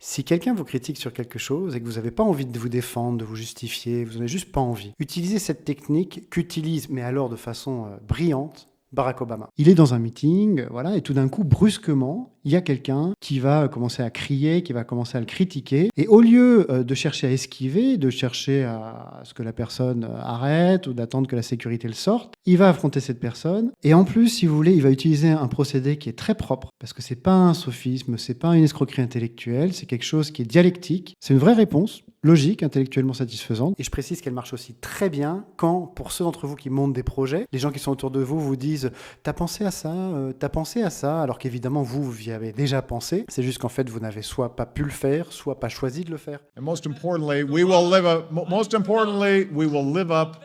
Si quelqu'un vous critique sur quelque chose et que vous n'avez pas envie de vous défendre, de vous justifier, vous n'en avez juste pas envie, utilisez cette technique qu'utilise, mais alors de façon brillante, Barack Obama. Il est dans un meeting, voilà, et tout d'un coup, brusquement, il y a quelqu'un qui va commencer à crier, qui va commencer à le critiquer. Et au lieu de chercher à esquiver, de chercher à ce que la personne arrête ou d'attendre que la sécurité le sorte, il va affronter cette personne. Et en plus, si vous voulez, il va utiliser un procédé qui est très propre, parce que c'est pas un sophisme, c'est pas une escroquerie intellectuelle, c'est quelque chose qui est dialectique. C'est une vraie réponse, logique, intellectuellement satisfaisante. Et je précise qu'elle marche aussi très bien quand, pour ceux d'entre vous qui montent des projets, les gens qui sont autour de vous vous disent « T'as pensé à ça t'as pensé à ça ?» alors qu'évidemment, vous y avez déjà pensé. C'est juste qu'en fait, vous n'avez soit pas pu le faire, soit pas choisi de le faire. And most importantly, we will live up. Most importantly, we will live up.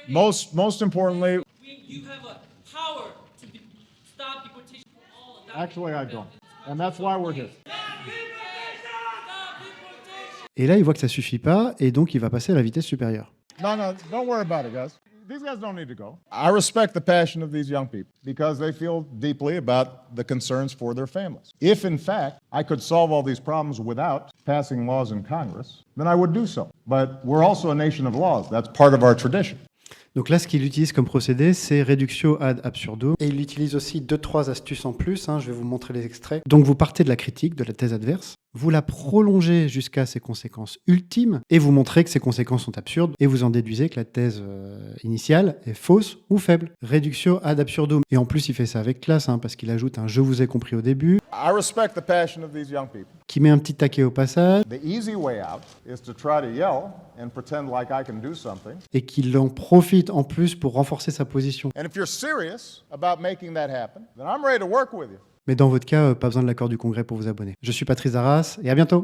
Most importantly, You have a power to stop deportation for all of that. actually, I don't, and that's why we're here. Stop deportation! Et là, il voit que ça suffit pas, et donc il va passer à la vitesse supérieure. No, don't worry about it, guys. These guys don't need to go. I respect the passion of these young people because they feel deeply about the concerns for their families. If, in fact, I could solve all these problems without passing laws in Congress, then I would do so. But we're also a nation of laws. That's part of our tradition. Donc là, ce qu'il utilise comme procédé, c'est reductio ad absurdum. Et il utilise aussi 2-3 astuces en plus, je vais vous montrer les extraits. Donc vous partez de la critique, de la thèse adverse, vous la prolongez jusqu'à ses conséquences ultimes, et vous montrez que ces conséquences sont absurdes, et vous en déduisez que la thèse initiale est fausse ou faible. Reductio ad absurdum. Et en plus, il fait ça avec classe, parce qu'il ajoute un « je vous ai compris au début », I respect the passion of these young people. qui met un petit taquet au passage, The easy way out is to try to yell and pretend like I can do something. et qu'il en profite en plus pour renforcer sa position. And if you're serious about making that happen, then I'm ready to work with you. Mais dans votre cas, pas besoin de l'accord du Congrès pour vous abonner. Je suis Patrice Darras, et à bientôt.